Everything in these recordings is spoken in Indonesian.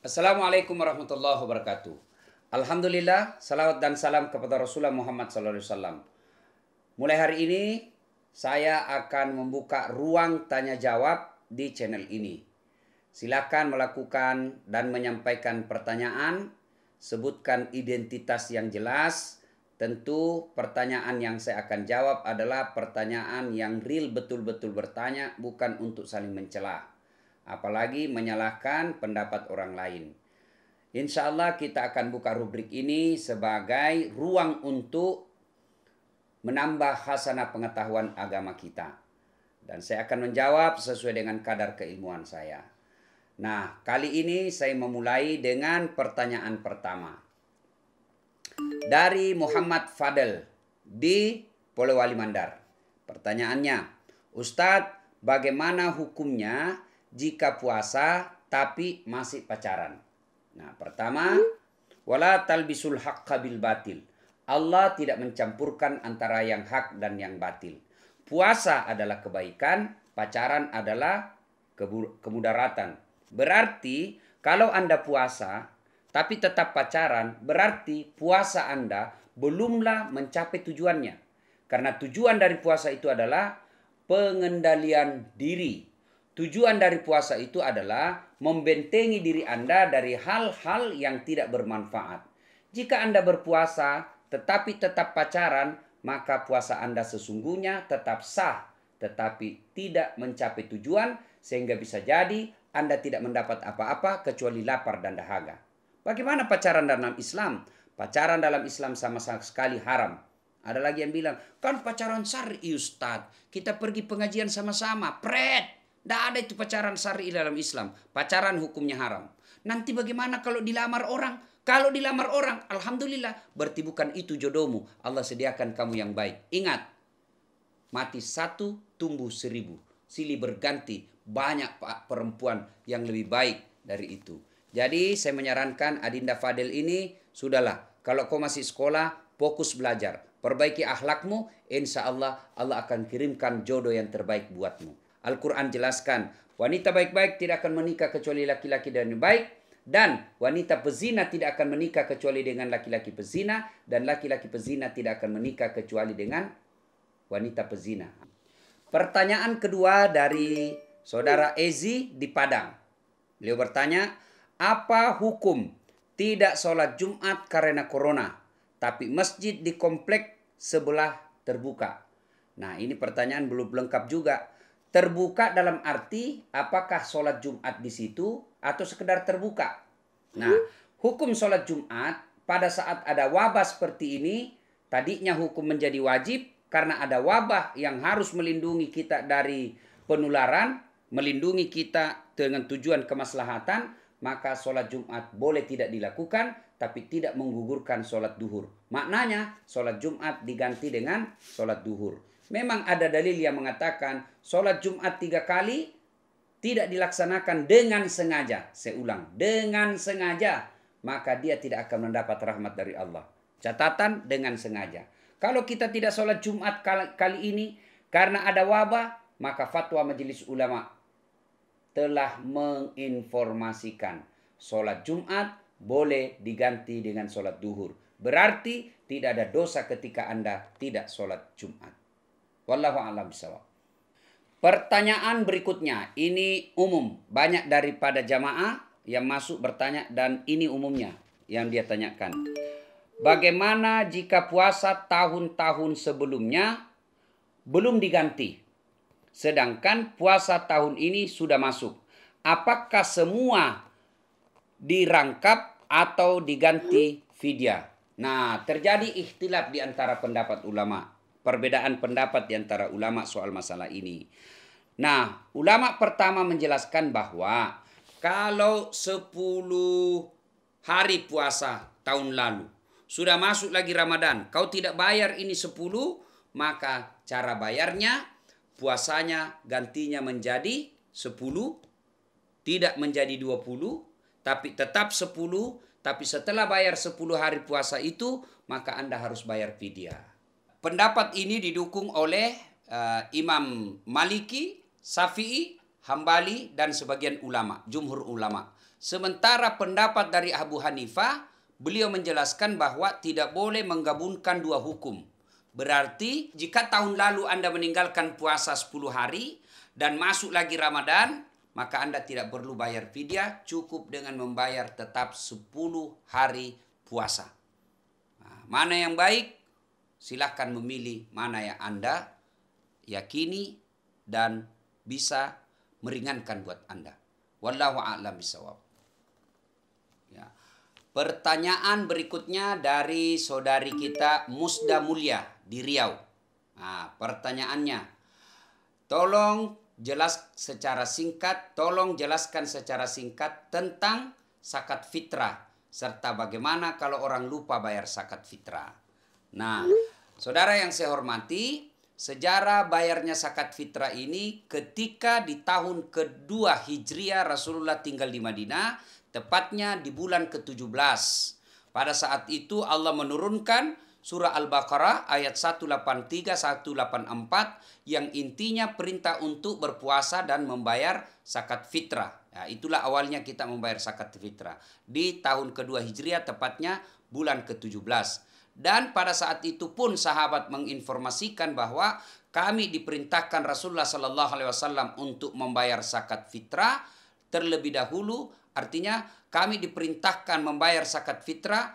Assalamualaikum warahmatullahi wabarakatuh. Alhamdulillah, salawat dan salam kepada Rasulullah Muhammad SAW. Mulai hari ini, saya akan membuka ruang tanya jawab di channel ini. Silakan melakukan dan menyampaikan pertanyaan, sebutkan identitas yang jelas. Tentu pertanyaan yang saya akan jawab adalah pertanyaan yang real, betul-betul bertanya, bukan untuk saling mencela. Apalagi menyalahkan pendapat orang lain. Insya Allah kita akan buka rubrik ini sebagai ruang untuk menambah khasanah pengetahuan agama kita. Dan saya akan menjawab sesuai dengan kadar keilmuan saya. Nah, kali ini saya memulai dengan pertanyaan pertama. Dari Muhammad Fadel di Polewali Mandar. Pertanyaannya, Ustadz, bagaimana hukumnya jika puasa tapi masih pacaran? Nah, pertama, wala talbisul haqqa bil batil. Allah tidak mencampurkan antara yang hak dan yang batil. Puasa adalah kebaikan, pacaran adalah kemudaratan. Berarti kalau Anda puasa tapi tetap pacaran, berarti puasa Anda belumlah mencapai tujuannya. Karena tujuan dari puasa itu adalah pengendalian diri. Tujuan dari puasa itu adalah membentengi diri Anda dari hal-hal yang tidak bermanfaat. Jika Anda berpuasa tetapi tetap pacaran, maka puasa Anda sesungguhnya tetap sah, tetapi tidak mencapai tujuan, sehingga bisa jadi Anda tidak mendapat apa-apa kecuali lapar dan dahaga. Bagaimana pacaran dalam Islam? Pacaran dalam Islam sama sekali haram. Ada lagi yang bilang, kan pacaran syar'i Ustadz, kita pergi pengajian sama-sama, pret. Tidak ada itu pacaran syar'i dalam Islam. Pacaran hukumnya haram. Nanti bagaimana kalau dilamar orang? Kalau dilamar orang, alhamdulillah, berarti bukan itu jodohmu. Allah sediakan kamu yang baik. Ingat, mati satu, tumbuh 1000. Silih berganti, banyak perempuan yang lebih baik dari itu. Jadi saya menyarankan Adinda Fadel ini, sudahlah. Kalau kau masih sekolah, fokus belajar. Perbaiki akhlakmu, insya Allah, Allah akan kirimkan jodoh yang terbaik buatmu. Al-Quran jelaskan, wanita baik-baik tidak akan menikah kecuali laki-laki yang baik. Dan wanita pezina tidak akan menikah kecuali dengan laki-laki pezina. Dan laki-laki pezina tidak akan menikah kecuali dengan wanita pezina. Pertanyaan kedua dari saudara Ezi di Padang. Beliau bertanya, apa hukum tidak sholat Jumat karena corona, tapi masjid di komplek sebelah terbuka? Nah, ini pertanyaan belum lengkap juga. Terbuka dalam arti apakah sholat Jumat di situ atau sekedar terbuka. Nah, hukum sholat Jumat pada saat ada wabah seperti ini, tadinya hukum menjadi wajib karena ada wabah yang harus melindungi kita dari penularan, melindungi kita dengan tujuan kemaslahatan, maka sholat Jumat boleh tidak dilakukan, tapi tidak menggugurkan sholat duhur. Maknanya sholat Jumat diganti dengan sholat duhur. Memang ada dalil yang mengatakan sholat Jumat 3 kali tidak dilaksanakan dengan sengaja. Saya ulang, dengan sengaja. Maka dia tidak akan mendapat rahmat dari Allah. Catatan dengan sengaja. Kalau kita tidak sholat Jumat kali ini karena ada wabah, maka fatwa Majelis Ulama telah menginformasikan sholat Jumat boleh diganti dengan sholat duhur. Berarti tidak ada dosa ketika Anda tidak sholat Jumat. Wallahu a'lam bishawab. Pertanyaan berikutnya, ini umum. Banyak daripada jamaah yang masuk bertanya dan ini umumnya yang dia tanyakan. Bagaimana jika puasa tahun-tahun sebelumnya belum diganti? Sedangkan puasa tahun ini sudah masuk. Apakah semua dirangkap atau diganti fidyah? Nah, terjadi ikhtilaf di antara pendapat ulama. Perbedaan pendapat di antara ulama soal masalah ini. Nah, ulama pertama menjelaskan bahwa kalau 10 hari puasa tahun lalu, sudah masuk lagi Ramadan, kau tidak bayar ini 10, maka cara bayarnya, puasanya gantinya menjadi 10, tidak menjadi 20, tapi tetap 10, tapi setelah bayar 10 hari puasa itu, maka Anda harus bayar fidyah. Pendapat ini didukung oleh Imam Maliki, Syafi'i, Hambali, dan sebagian ulama, jumhur ulama. Sementara pendapat dari Abu Hanifah, beliau menjelaskan bahwa tidak boleh menggabungkan dua hukum. Berarti jika tahun lalu Anda meninggalkan puasa 10 hari dan masuk lagi Ramadan, maka Anda tidak perlu bayar fidyah, cukup dengan membayar tetap 10 hari puasa. Nah, mana yang baik? Silahkan memilih mana yang Anda yakini dan bisa meringankan buat Anda. Wallahu a'lam bishawab. Ya. Pertanyaan berikutnya dari saudari kita Musda Mulia di Riau. Nah, pertanyaannya, tolong jelaskan secara singkat tentang zakat fitrah serta bagaimana kalau orang lupa bayar zakat fitrah. Nah, saudara yang saya hormati, sejarah bayarnya zakat fitrah ini ketika di tahun kedua Hijriah Rasulullah tinggal di Madinah, tepatnya di bulan ke-17. Pada saat itu Allah menurunkan surah Al-Baqarah ayat 183, 184 yang intinya perintah untuk berpuasa dan membayar zakat fitrah. Ya, itulah awalnya kita membayar zakat fitrah. Di tahun kedua Hijriah tepatnya bulan ke-17. Dan pada saat itu pun sahabat menginformasikan bahwa kami diperintahkan Rasulullah Sallallahu Alaihi Wasallam untuk membayar zakat fitrah terlebih dahulu. Artinya kami diperintahkan membayar zakat fitrah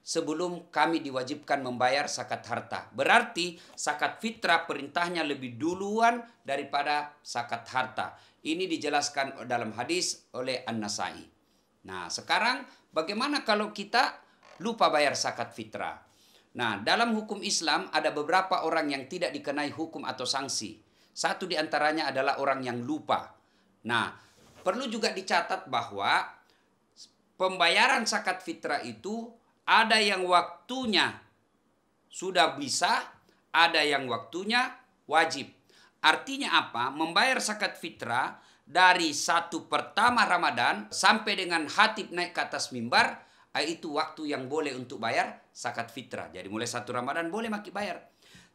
sebelum kami diwajibkan membayar zakat harta. Berarti zakat fitrah perintahnya lebih duluan daripada zakat harta. Ini dijelaskan dalam hadis oleh An-Nasai. Nah, sekarang bagaimana kalau kita lupa bayar zakat fitrah? Nah, dalam hukum Islam ada beberapa orang yang tidak dikenai hukum atau sanksi. Satu di antaranya adalah orang yang lupa. Nah, perlu juga dicatat bahwa pembayaran zakat fitrah itu ada yang waktunya sudah bisa, ada yang waktunya wajib. Artinya apa? Membayar zakat fitrah dari 1 pertama Ramadan sampai dengan khatib naik ke atas mimbar, itu waktu yang boleh untuk bayar zakat fitrah. Jadi mulai 1 Ramadan boleh maki bayar.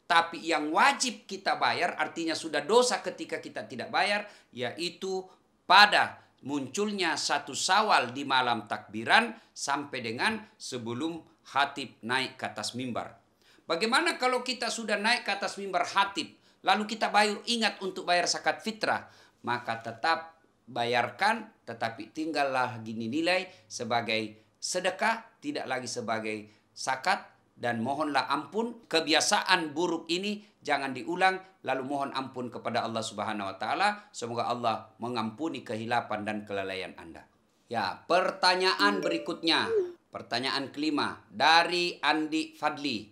Tapi yang wajib kita bayar, artinya sudah dosa ketika kita tidak bayar, yaitu pada munculnya 1 Syawal di malam takbiran sampai dengan sebelum khatib naik ke atas mimbar. Bagaimana kalau kita sudah naik ke atas mimbar khatib, lalu kita baru ingat untuk bayar zakat fitrah? Maka tetap bayarkan, tetapi tinggallah dinilai sebagai sedekah, tidak lagi sebagai zakat, dan mohonlah ampun. Kebiasaan buruk ini jangan diulang, lalu mohon ampun kepada Allah Subhanahu wa taala. Semoga Allah mengampuni kehilapan dan kelalaian Anda. Ya, pertanyaan berikutnya. Pertanyaan kelima dari Andi Fadli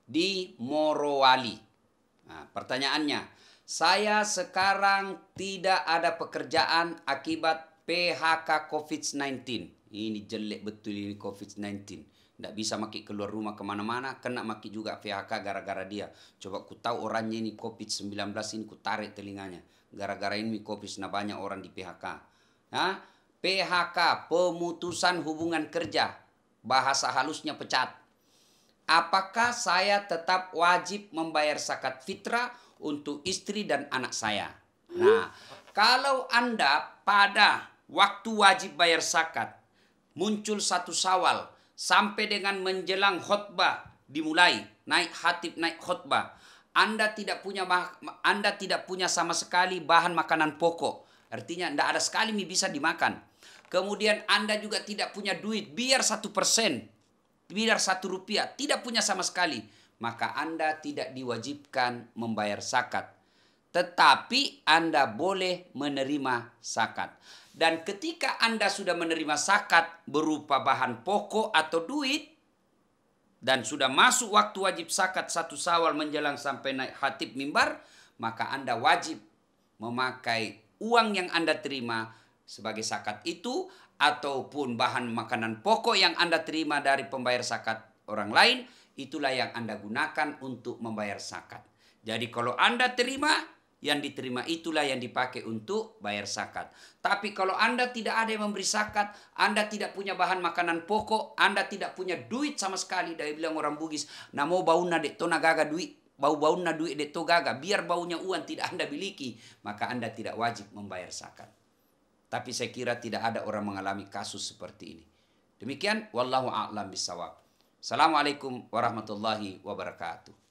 di Morowali. Nah, pertanyaannya, saya sekarang tidak ada pekerjaan akibat PHK COVID-19. Ini jelek betul ini COVID-19. Tidak bisa maki keluar rumah kemana-mana. Kena maki juga PHK gara-gara dia. Coba ku tahu orangnya ini COVID-19 ini ku tarik telinganya. Gara-gara ini COVID, nah banyak orang di PHK. Nah, PHK, pemutusan hubungan kerja. Bahasa halusnya pecat. Apakah saya tetap wajib membayar zakat fitrah untuk istri dan anak saya? Nah, kalau Anda pada waktu wajib bayar zakat, muncul 1 Syawal sampai dengan menjelang khutbah dimulai, naik khatib naik khutbah, Anda tidak punya sama sekali bahan makanan pokok. Artinya tidak ada sekali mie bisa dimakan. Kemudian Anda juga tidak punya duit, biar 1%, biar 1 rupiah, tidak punya sama sekali. Maka Anda tidak diwajibkan membayar zakat. Tetapi Anda boleh menerima zakat. Dan ketika Anda sudah menerima zakat berupa bahan pokok atau duit, dan sudah masuk waktu wajib zakat 1 Syawal menjelang sampai naik khatib mimbar, maka Anda wajib memakai uang yang Anda terima sebagai zakat itu, ataupun bahan makanan pokok yang Anda terima dari pembayar zakat orang lain, itulah yang Anda gunakan untuk membayar zakat. Jadi kalau Anda terima, yang diterima itulah yang dipakai untuk bayar zakat. Tapi kalau Anda tidak ada yang memberi zakat, Anda tidak punya bahan makanan pokok, Anda tidak punya duit sama sekali. Dia bilang orang Bugis, namo bauna dek to nagaga duit, bau-bauna duit dek to gaga, biar baunya uang tidak Anda miliki, maka Anda tidak wajib membayar zakat. Tapi saya kira tidak ada orang mengalami kasus seperti ini. Demikian, wallahu a'lam bishawab. Assalamualaikum warahmatullahi wabarakatuh.